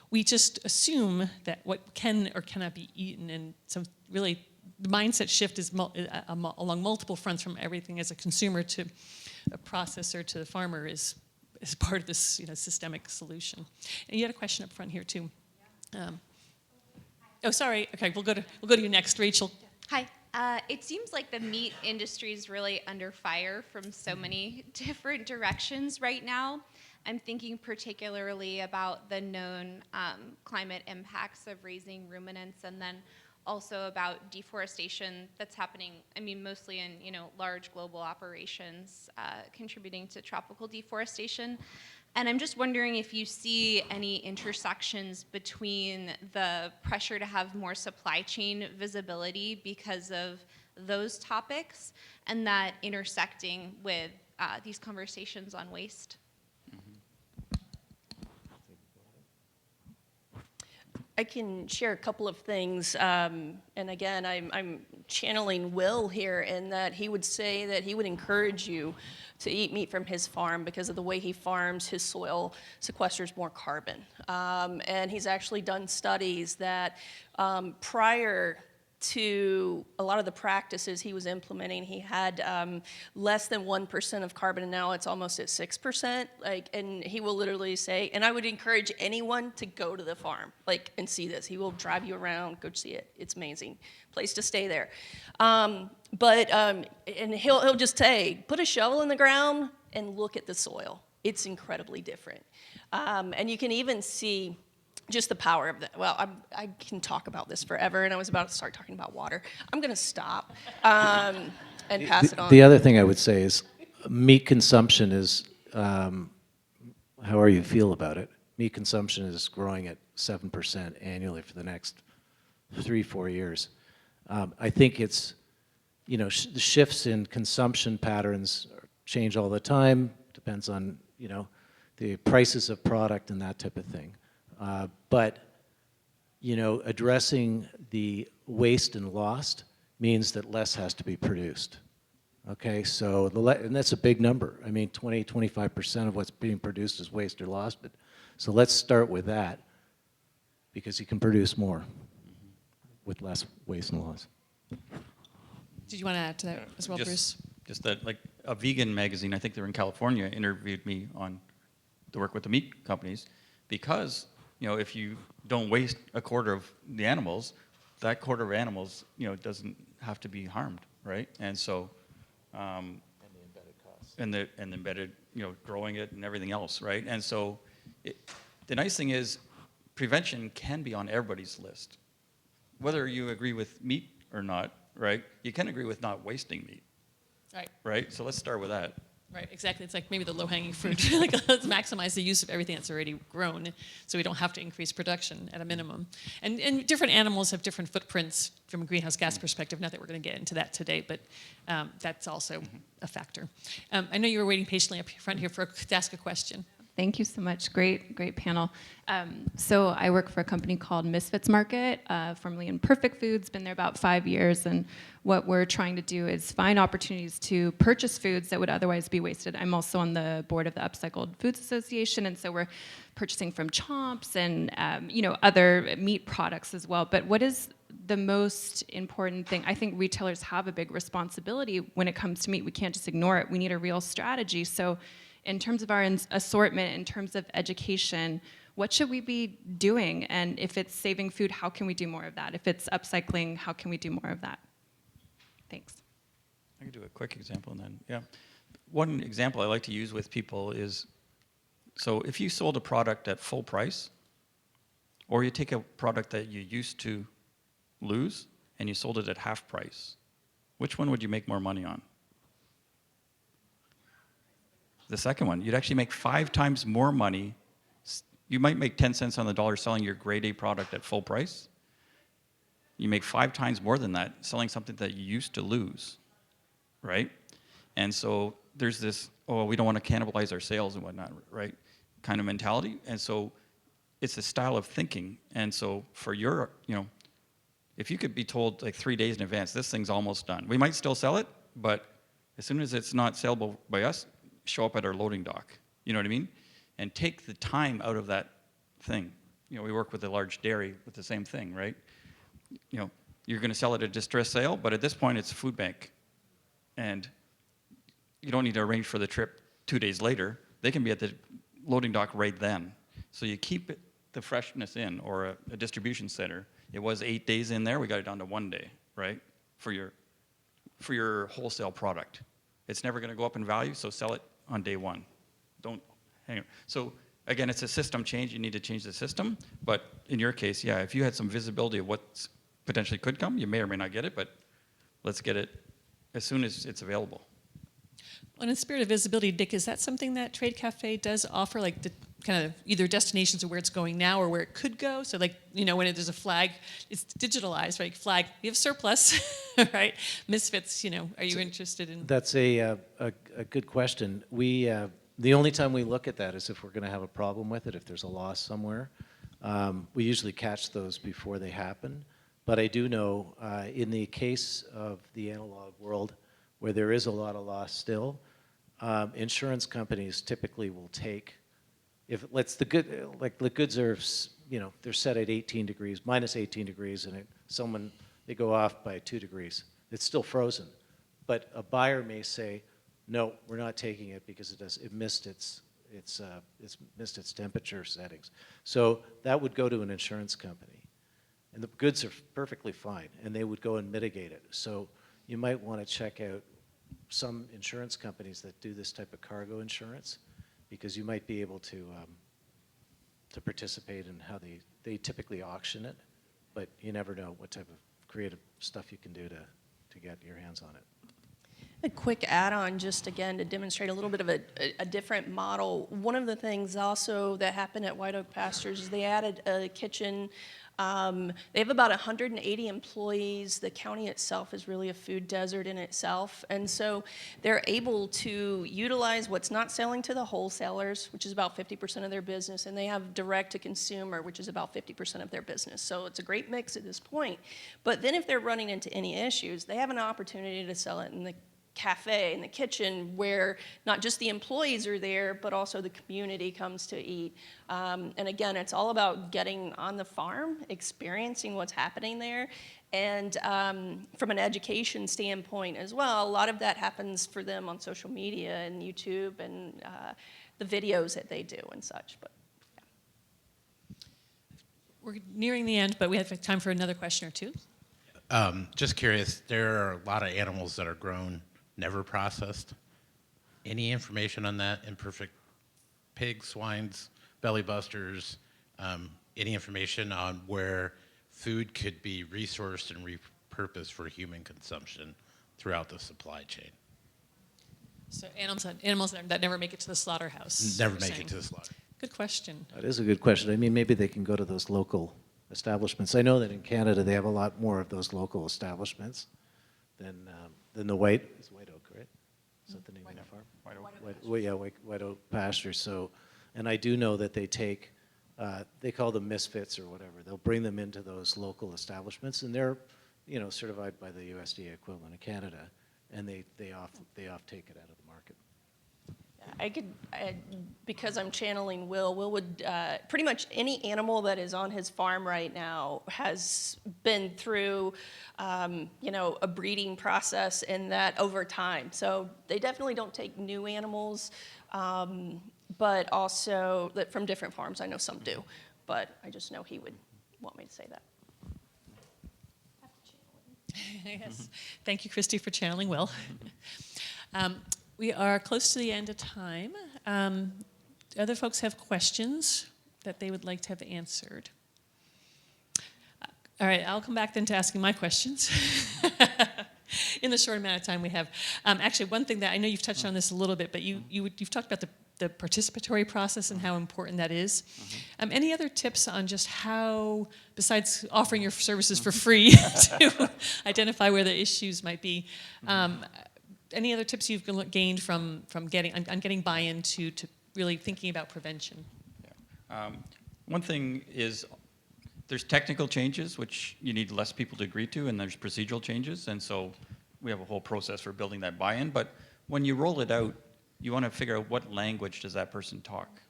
[SPEAKER 1] we just assume that what can or cannot be eaten, and so really the mindset shift is along multiple fronts, from everything as a consumer to a processor to the farmer, is part of this systemic solution. And you had a question up front here too. Oh, sorry. Okay, we'll go to you next, Rachel.
[SPEAKER 14] Hi. It seems like the meat industry is really under fire from so many different directions right now. I'm thinking particularly about the known climate impacts of raising ruminants, and then also about deforestation that's happening, mostly in, large global operations contributing to tropical deforestation. And I'm just wondering if you see any intersections between the pressure to have more supply chain visibility because of those topics, and that intersecting with these conversations on waste.
[SPEAKER 4] I can share a couple of things, and again, I'm channeling Will here in that he would say that he would encourage you to eat meat from his farm because of the way he farms. His soil sequesters more carbon, and he's actually done studies that prior to a lot of the practices he was implementing. He had less than 1% of carbon, and now it's almost at 6%. Like, and he will literally say, and I would encourage anyone to go to the farm, like, and see this. He will drive you around, go see it. It's amazing. Place to stay there. And he'll just say, put a shovel in the ground and look at the soil. It's incredibly different. And you can even see just the power of that. Well, I can talk about this forever, and I was about to start talking about water. I'm going to stop and pass it on.
[SPEAKER 3] The other thing I would say is meat consumption is, however you feel about it, meat consumption is growing at 7% annually for the next 3-4 years. I think it's, the shifts in consumption patterns change all the time, depends on, the prices of product and that type of thing. But addressing the waste and lost means that less has to be produced. Okay, so and that's a big number. I mean, 20-25% of what's being produced is waste or lost. But so let's start with that, because you can produce more with less waste and loss.
[SPEAKER 1] Did you want to add to that as well, Bruce?
[SPEAKER 2] Just that, like a vegan magazine, I think they're in California, interviewed me on the work with the meat companies, because if you don't waste a quarter of the animals, that quarter of animals, doesn't have to be harmed, right? And so, and the embedded costs, and the embedded, growing it and everything else, right? And so, the nice thing is, prevention can be on everybody's list, whether you agree with meat or not, right? You can agree with not wasting meat,
[SPEAKER 1] Right.
[SPEAKER 2] right? So let's start with that.
[SPEAKER 1] Right, exactly. It's like maybe the low-hanging fruit. Like, let's maximize the use of everything that's already grown, so we don't have to increase production at a minimum. And different animals have different footprints from a greenhouse gas perspective. Not that we're going to get into that today, but that's also a factor. I know you were waiting patiently up front here to ask a question.
[SPEAKER 15] Thank you so much. Great panel. So I work for a company called Misfits Market, formerly in Perfect Foods, been there about 5 years, and what we're trying to do is find opportunities to purchase foods that would otherwise be wasted. I'm also on the board of the Upcycled Foods Association, and so we're purchasing from Chomps and other meat products as well. But what is the most important thing? I think retailers have a big responsibility when it comes to meat. We can't just ignore it. We need a real strategy. So in terms of our assortment, in terms of education, what should we be doing? And if it's saving food, how can we do more of that? If it's upcycling, how can we do more of that? Thanks.
[SPEAKER 2] I could do a quick example and then, yeah. One example I like to use with people is, so if you sold a product at full price, or you take a product that you used to lose and you sold it at half price, which one would you make more money on? The second one. You'd actually make 5 times more money. You might make 10 cents on the dollar selling your grade A product at full price. You make 5 times more than that selling something that you used to lose, right? And so there's this, oh, we don't want to cannibalize our sales and whatnot, right, kind of mentality. And so it's a style of thinking. And so for your, if you could be told like 3 days in advance, this thing's almost done. We might still sell it, but as soon as it's not sellable by us, show up at our loading dock. You know what I mean? And take the time out of that thing. We work with a large dairy with the same thing, right? You're going to sell it at a distress sale, but at this point it's a food bank. And you don't need to arrange for the trip 2 days later. They can be at the loading dock right then. So you keep the freshness in, or a distribution center. It was 8 days in there, we got it down to 1 day, right? For your wholesale product. It's never going to go up in value, so sell it on day one. Don't hang on. So again, it's a system change. You need to change the system. But in your case, yeah, if you had some visibility of what potentially could come, you may or may not get it, but let's get it as soon as it's available.
[SPEAKER 1] In the spirit of visibility, Dick, is that something that Trade Cafe does offer, like the kind of either destinations of where it's going now or where it could go? So like, when there's a flag, it's digitalized, right? Flag, we have surplus, right? Misfits, are you interested in?
[SPEAKER 3] That's a good question. The only time we look at that is if we're going to have a problem with it, if there's a loss somewhere. We usually catch those before they happen. But I do know in the case of the analog world, where there is a lot of loss still, insurance companies typically will take, if the goods are, they're set at 18 degrees, minus 18 degrees, and someone they go off by 2 degrees. It's still frozen. But a buyer may say, no, we're not taking it because it missed its temperature settings. So that would go to an insurance company. And the goods are perfectly fine, and they would go and mitigate it. So you might want to check out some insurance companies that do this type of cargo insurance, because you might be able to participate in how they typically auction it, but you never know what type of creative stuff you can do to get your hands on it.
[SPEAKER 4] A quick add-on, just again to demonstrate a little bit of a different model. One of the things also that happened at White Oak Pastures is they added a kitchen. They have about 180 employees. The county itself is really a food desert in itself. And so they're able to utilize what's not selling to the wholesalers, which is about 50% of their business, and they have direct to consumer, which is about 50% of their business. So it's a great mix at this point. But then if they're running into any issues, they have an opportunity to sell it in the cafe, in the kitchen, where not just the employees are there, but also the community comes to eat. And again, it's all about getting on the farm, experiencing what's happening there. And from an education standpoint as well, a lot of that happens for them on social media and YouTube and the videos that they do and such. But
[SPEAKER 1] We're nearing the end, but we have time for another question or two.
[SPEAKER 16] Just curious, there are a lot of animals that are grown, never processed. Any information on that? Imperfect pigs, swines, belly busters, any information on where food could be resourced and repurposed for human consumption throughout the supply chain?
[SPEAKER 1] So animals that never make it to the slaughterhouse.
[SPEAKER 16] Never make it to the slaughter.
[SPEAKER 1] Good question.
[SPEAKER 3] That is a good question. I mean, maybe they can go to those local establishments. I know that in Canada they have a lot more of those local establishments than the White Oak, right? Is that the name of the farm? White Oak Pastures. So, and I do know that they take, they call them misfits or whatever. They'll bring them into those local establishments, and they're, certified by the USDA equivalent of Canada, and they off take it out of the market.
[SPEAKER 4] Because I'm channeling Will would, pretty much any animal that is on his farm right now has been through, a breeding process and that over time. So they definitely don't take new animals, but also from different farms. I know some do, but I just know he would want me to say that.
[SPEAKER 1] Yes. Thank you, Christy, for channeling Will. We are close to the end of time. Other folks have questions that they would like to have answered. All right, I'll come back then to asking my questions in the short amount of time we have. Actually, one thing that I know you've touched on this a little bit, but you've talked about the participatory process and how important that is. Any other tips on just how, besides offering your services for free to identify where the issues might be, any other tips you've gained from getting buy-in to really thinking about prevention?
[SPEAKER 2] Yeah. One thing is there's technical changes, which you need less people to agree to, and there's procedural changes, and so we have a whole process for building that buy-in. But when you roll it out, you want to figure out what language does that person talk.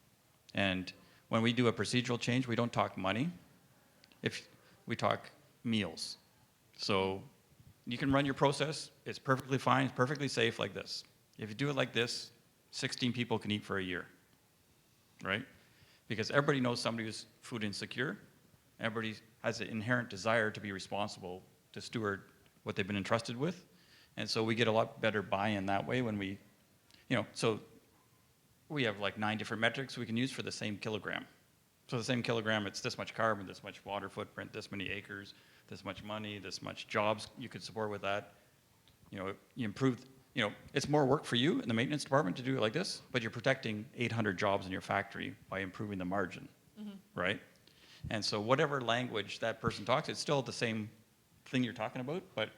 [SPEAKER 2] And when we do a procedural change, we don't talk money. If we talk meals. So you can run your process. It's perfectly fine. It's perfectly safe like this. If you do it like this, 16 people can eat for a year, right? Because everybody knows somebody who's food insecure. Everybody has an inherent desire to be responsible to steward what they've been entrusted with. And so we get a lot better buy-in that way when we, so we have like 9 different metrics we can use for the same kilogram. So the same kilogram, it's this much carbon, this much water footprint, this many acres, this much money, this much jobs you could support with that. You improve, it's more work for you in the maintenance department to do it like this, but you're protecting 800 jobs in your factory by improving the margin, right? And so whatever language that person talks, it's still the same thing you're talking about, but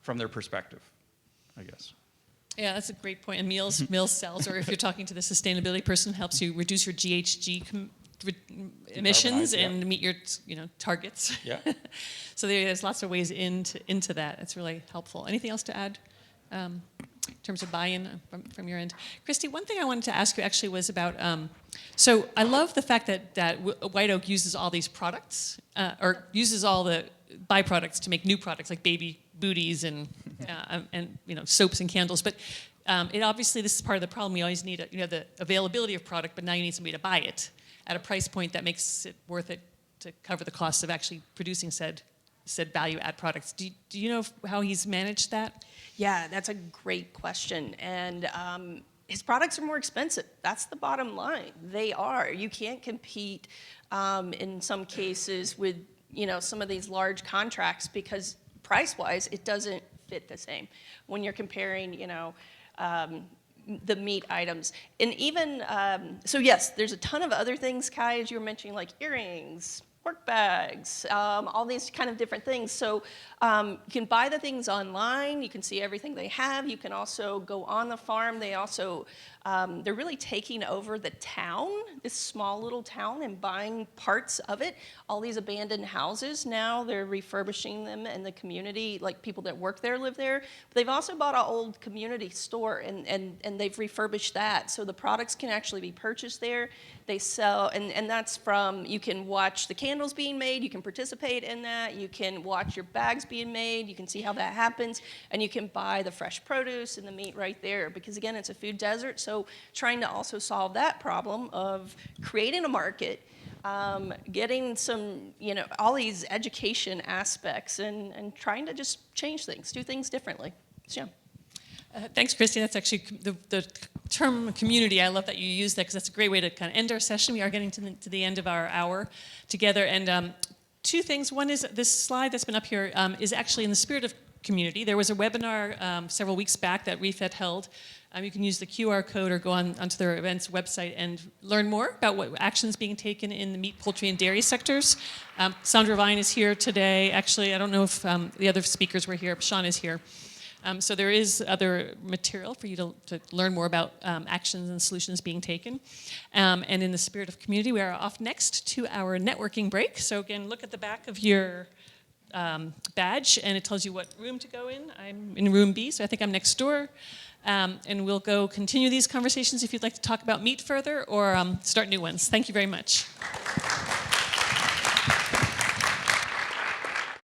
[SPEAKER 2] from their perspective, I guess.
[SPEAKER 1] Yeah, that's a great point. And meals sells, or if you're talking to the sustainability person, helps you reduce your GHG emissions and meet your targets.
[SPEAKER 2] Yeah.
[SPEAKER 1] So there's lots of ways into that. It's really helpful. Anything else to add? in terms of buy-in from your end. Christy, one thing I wanted to ask you actually was about, so I love the fact that White Oak uses all these products, or uses all the byproducts to make new products like baby booties and soaps and candles. But it obviously, this is part of the problem. You always need the availability of product, but now you need somebody to buy it at a price point that makes it worth it to cover the cost of actually producing said value add products. Do you know how he's managed that?
[SPEAKER 4] Yeah, that's a great question. And his products are more expensive. That's the bottom line. They are. You can't compete in some cases with some of these large contracts because price-wise, it doesn't fit the same when you're comparing, the meat items. And even, so yes, there's a ton of other things, Kai, as you were mentioning, like earrings, work bags, all these kind of different things. So you can buy the things online. You can see everything they have. You can also go on the farm. They also, they're really taking over the town, this small little town, and buying parts of it. All these abandoned houses now, they're refurbishing them, and the community, like people that work there live there. But they've also bought an old community store, and they've refurbished that. So the products can actually be purchased there. They sell, and that's from, you can watch the candles being made, you can participate in that, you can watch your bags being made, you can see how that happens, and you can buy the fresh produce and the meat right there, because again, it's a food desert, so trying to also solve that problem of creating a market, getting some, all these education aspects, and trying to just change things, do things differently. So,
[SPEAKER 1] Thanks, Christy. That's actually the term community. I love that you use that because that's a great way to kind of end our session. We are getting to the end of our hour together. And two things. One is this slide that's been up here is actually in the spirit of community. There was a webinar several weeks back that ReFed held. You can use the QR code or go onto their events website and learn more about what actions being taken in the meat, poultry, and dairy sectors. Sandra Vine is here today. Actually, I don't know if the other speakers were here. Sean is here. So there is other material for you to learn more about actions and solutions being taken. And in the spirit of community, we are off next to our networking break. So again, look at the back of your badge, and it tells you what room to go in. I'm in room B, so I think I'm next door. And we'll go continue these conversations if you'd like to talk about meat further or start new ones. Thank you very much.